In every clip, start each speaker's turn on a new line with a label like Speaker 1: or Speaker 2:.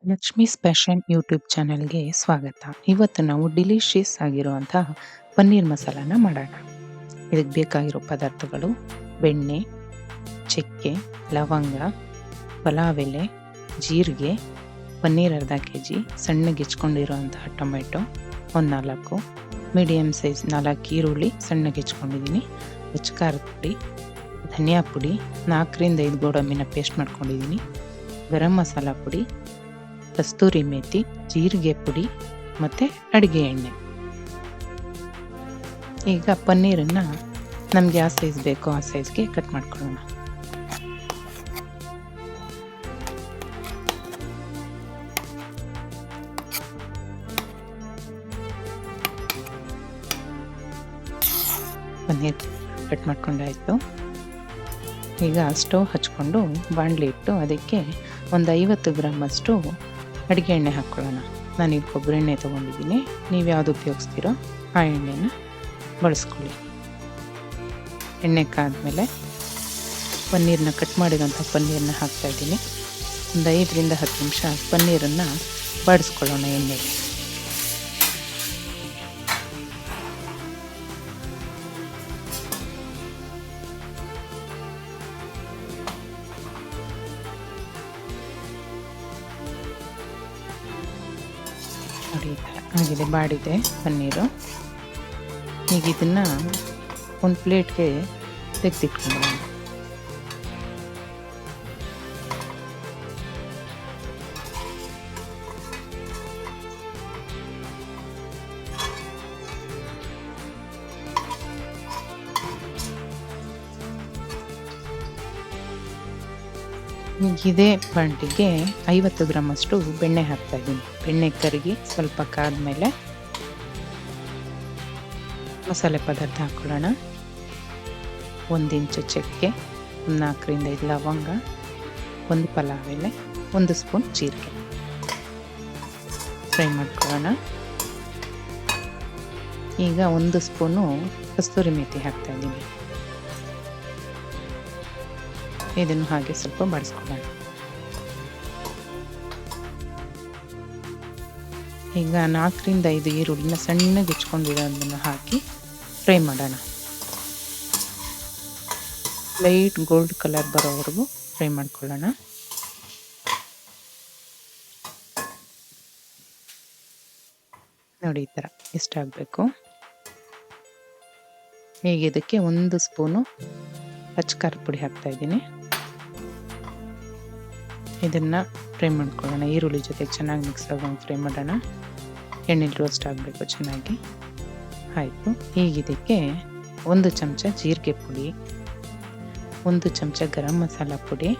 Speaker 1: Lakshmi's passion YouTube ಚಾನೆಲ್ಗೆ ಸ್ವಾಗತ. ಇವತ್ತು ನಾವು ಡಿಲಿಷಿಯಸ್ ಆಗಿರುವಂತಹ ಪನ್ನೀರ್ ಮಸಾಲಾನ ಮಾಡೋಣ. ಇದಕ್ಕೆ ಬೇಕಾಗಿರೋ ಪದಾರ್ಥಗಳು: ಬೆಣ್ಣೆ, ಚಕ್ಕೆ, ಲವಂಗ, ಪಲಾವ್ ಎಲೆ, ಜೀರಿಗೆ, ಪನ್ನೀರ್ ಅರ್ಧ ಕೆಜಿ, ಸಣ್ಣಗೆ ಹೆಚ್ಕೊಂಡಿರುವಂತಹ ಟೊಮೆಟೊ ಒಂದು 4, ಮೀಡಿಯಮ್ ಸೈಜ್ 4 ಈರುಳ್ಳಿ ಸಣ್ಣಗೆ ಹೆಚ್ಕೊಂಡಿದ್ದೀನಿ, ಖಾರದ ಪುಡಿ, ಧನಿಯಾ ಪುಡಿ, 4ರಿಂದ 5 ಗೋಡಂಬಿನ ಪೇಸ್ಟ್ ಮಾಡ್ಕೊಂಡಿದ್ದೀನಿ, ಗರಂ ಮಸಾಲ ಪುಡಿ, ಕಸ್ತೂರಿ ಮೇಥಿ, ಜೀರಿಗೆ ಪುಡಿ ಮತ್ತು ಅಡುಗೆ ಎಣ್ಣೆ. ಈಗ ಪನ್ನೀರನ್ನು ನಮ್ಗೆ ಯಾವ ಸೈಜ್ ಬೇಕೋ ಆ ಸೈಜ್ಗೆ ಕಟ್ ಮಾಡ್ಕೊಳ್ಳೋಣ. ಪನ್ನೀರ್ ಕಟ್ ಮಾಡ್ಕೊಂಡಾಯಿತು. ಈಗ ಸ್ಟವ್ ಹಚ್ಕೊಂಡು ಬಾಣಲಿ ಇಟ್ಟು ಅದಕ್ಕೆ ಒಂದು 50 ಗ್ರಾಮ್ ಅಷ್ಟು ಅಡುಗೆ ಎಣ್ಣೆ ಹಾಕ್ಕೊಳ್ಳೋಣ. ನಾನೀಗ ಕೊಬ್ಬರಿ ಎಣ್ಣೆ ತೊಗೊಂಡಿದ್ದೀನಿ. ನೀವು ಯಾವುದು ಉಪಯೋಗಿಸ್ತೀರೋ ಆ ಎಣ್ಣೆನ ಬಳಸ್ಕೊಳ್ಳಿ. ಎಣ್ಣೆ ಕಾದ್ಮೇಲೆ ಪನ್ನೀರನ್ನ ಕಟ್ ಮಾಡಿರೋಂಥ ಪನ್ನೀರನ್ನ ಹಾಕ್ತಾಯಿದ್ದೀನಿ. ಒಂದು 5ರಿಂದ 10 ನಿಮಿಷ ಪನ್ನೀರನ್ನು ಬಾಡಿಸ್ಕೊಳ್ಳೋಣ ಎಣ್ಣೆಗೆ. ನೋಡಿ, ಆಗಿದೆ, ಬಾಡಿದೆ ಪನ್ನೀರು. ಈಗ ಇದನ್ನು ಒಂದು ಪ್ಲೇಟ್ಗೆ ತೆಗೆದಿಟ್ಕೊಳ್ಳೋಣ. ಇದೇ ಬಾಣಲಿಗೆ 50 ಗ್ರಾಮ್ ಅಷ್ಟು ಬೆಣ್ಣೆ ಹಾಕ್ತಾಯಿದ್ದೀನಿ. ಬೆಣ್ಣೆ ಕರಗಿ ಸ್ವಲ್ಪ ಕಾದ್ಮೇಲೆ ಮಸಾಲೆ ಪದಾರ್ಥ ಹಾಕ್ಕೊಳ್ಳೋಣ. 1 ಇಂಚು ಚಕ್ಕೆ, 4ರಿಂದ 5 ಲವಂಗ, 1 ಪಲಾವ್ ಎಲೆ, 1 ಸ್ಪೂನ್ ಜೀರಿಗೆ ಫ್ರೈ ಮಾಡ್ಕೊಳ್ಳೋಣ. ಈಗ 1 ಸ್ಪೂನು ಕಸ್ತೂರಿ ಮೇಥಿ ಹಾಕ್ತಾಯಿದ್ದೀನಿ. ಇದನ್ನು ಹಾಗೆ ಸ್ವಲ್ಪ ಬಾಡಿಸ್ಕೊಳ್ಳೋಣ. ಈಗ 4ರಿಂದ 5 ಈರುಳ್ಳಿನ ಸಣ್ಣಗೆ ಹೆಚ್ಕೊಂಡಿರೋದನ್ನು ಹಾಕಿ ಫ್ರೈ ಮಾಡೋಣ. ಲೈಟ್ ಗೋಲ್ಡ್ ಕಲರ್ ಬರೋವರೆಗೂ ಫ್ರೈ ಮಾಡ್ಕೊಳ್ಳೋಣ. ನೋಡಿ, ಈ ಥರ ಇಷ್ಟಾಗಬೇಕು. ಈಗ ಇದಕ್ಕೆ 1 ಸ್ಪೂನು ಖಾರದ ಪುಡಿ ಹಾಕ್ತಾಯಿದ್ದೀನಿ. ಇದನ್ನು ಫ್ರೈ ಮಾಡ್ಕೊಳ್ಳೋಣ. ಈರುಳ್ಳಿ ಜೊತೆ ಚೆನ್ನಾಗಿ ಮಿಕ್ಸ್ ಆಗೋಂಗೆ ಫ್ರೈ ಮಾಡೋಣ. ಎಣ್ಣೆಲಿ ರೋಸ್ಟ್ ಆಗಬೇಕು ಚೆನ್ನಾಗಿ. ಆಯಿತು. ಈಗ ಇದಕ್ಕೆ 1 ಚಮಚ ಜೀರಿಗೆ ಪುಡಿ, 1 ಚಮಚ ಗರಂ ಮಸಾಲ ಪುಡಿ,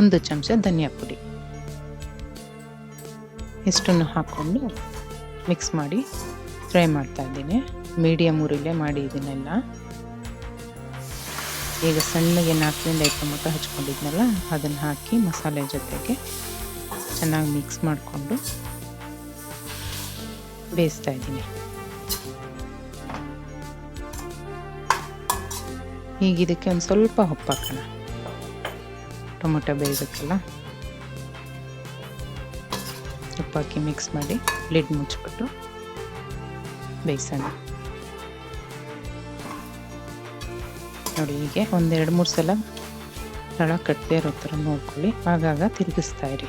Speaker 1: 1 ಚಮಚ ಧನಿಯಾ ಪುಡಿ ಇಷ್ಟನ್ನು ಹಾಕ್ಕೊಂಡು ಮಿಕ್ಸ್ ಮಾಡಿ ಫ್ರೈ ಮಾಡ್ತಾಯಿದ್ದೀನಿ. ಮೀಡಿಯಮ್ ಉರಿಲೇ ಮಾಡಿ ಇದನ್ನೆಲ್ಲ. ಈಗ ಸಣ್ಣಗೆ 4ರಿಂದ 5 ಟೊಮೊಟೊ ಹಚ್ಕೊಂಡಿದ್ನಲ್ಲ ಅದನ್ನು ಹಾಕಿ ಮಸಾಲೆ ಜೊತೆಗೆ ಚೆನ್ನಾಗಿ ಮಿಕ್ಸ್ ಮಾಡಿಕೊಂಡು ಬೇಯಿಸ್ತಾ ಇದ್ದೀನಿ. ಈಗ ಇದಕ್ಕೆ ಒಂದು ಸ್ವಲ್ಪ ಉಪ್ಪು ಹಾಕೋಣ. ಟೊಮೊಟೊ ಬೇಯಬೇಕಲ್ಲ, ಉಪ್ಪು ಹಾಕಿ ಮಿಕ್ಸ್ ಮಾಡಿ ಲಿಡ್ ಮುಚ್ಚಿಬಿಟ್ಟು ಬೇಯಿಸೋಣ. ನೋಡಿ, ಹೀಗೆ 1-2-3 ಸಲ ತಳ ಕಟ್ಟದೇ ಇರೋ ಥರ ನೋಡ್ಕೊಳ್ಳಿ. ಆಗಾಗ ತಿರುಗಿಸ್ತಾ ಇರಿ.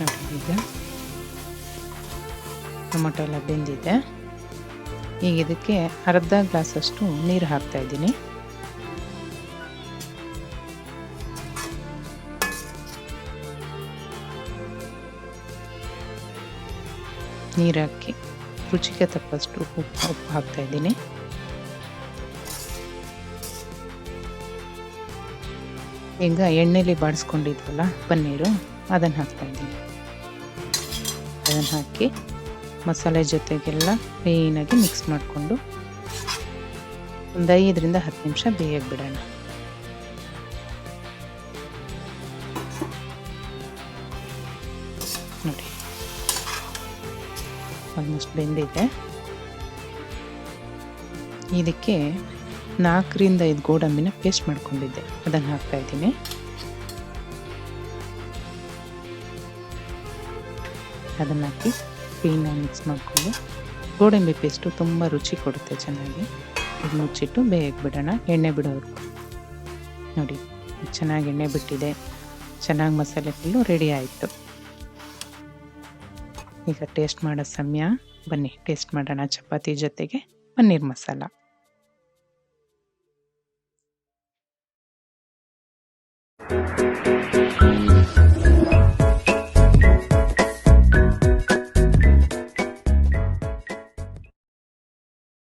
Speaker 1: ನೋಡಿ, ಈಗ ಟೊಮೊಟೊ ಎಲ್ಲ ಬೆಂದಿದೆ. ಈಗ ಇದಕ್ಕೆ ಅರ್ಧ ಗ್ಲಾಸಷ್ಟು ನೀರು ಹಾಕ್ತಾಯಿದ್ದೀನಿ. ನೀರು ಹಾಕಿ ರುಚಿಗೆ ತಕ್ಕಷ್ಟು ಉಪ್ಪು ಹಾಕ್ತಾಯಿದ್ದೀನಿ. ಈಗ ಎಣ್ಣೆಲಿ ಬಾಡಿಸ್ಕೊಂಡಿದ್ವಲ್ಲ ಪನ್ನೀರು, ಅದನ್ನು ಹಾಕ್ತಾಯಿದ್ದೀನಿ. ಅದನ್ನು ಹಾಕಿ ಮಸಾಲೆ ಜೊತೆಗೆಲ್ಲ ಕ್ಲೀನಾಗಿ ಮಿಕ್ಸ್ ಮಾಡಿಕೊಂಡು ಒಂದು 5ರಿಂದ 10 ನಿಮಿಷ ಬೇಯಕ್ಕೆ ಬಿಡೋಣ. ನೋಡಿ, ಆಲ್ಮೋಸ್ಟ್ ಬೆಂದಿದೆ. ಇದಕ್ಕೆ 4ರಿಂದ 5 ಗೋಡಂಬಿನ ಪೇಸ್ಟ್ ಮಾಡ್ಕೊಂಡಿದ್ದೆ, ಅದನ್ನು ಹಾಕ್ತಾ ಇದ್ದೀನಿ. ಅದನ್ನು ಹಾಕಿ ಕ್ಲೀನಾಗಿ ಮಿಕ್ಸ್ ಮಾಡಿಕೊಂಡು, ಗೋಡಂಬಿ ಪೇಸ್ಟು ತುಂಬ ರುಚಿ ಕೊಡುತ್ತೆ ಚೆನ್ನಾಗಿ. ಇದು ಮುಚ್ಚಿಟ್ಟು ಬೇಯಕ್ಕೆ ಬಿಡೋಣ, ಎಣ್ಣೆ ಬಿಡೋವರೆಗೂ. ನೋಡಿ ಚೆನ್ನಾಗಿ ಎಣ್ಣೆ ಬಿಟ್ಟಿದೆ, ಚೆನ್ನಾಗಿ ಮಸಾಲೆ ಫುಲ್ಲು ರೆಡಿ ಆಯಿತು. ಈಗ ಟೇಸ್ಟ್ ಮಾಡೋ ಸಮಯ, ಬನ್ನಿ ಟೇಸ್ಟ್ ಮಾಡೋಣ ಚಪಾತಿ ಜೊತೆಗೆ ಪನ್ನೀರ್ ಮಸಾಲ.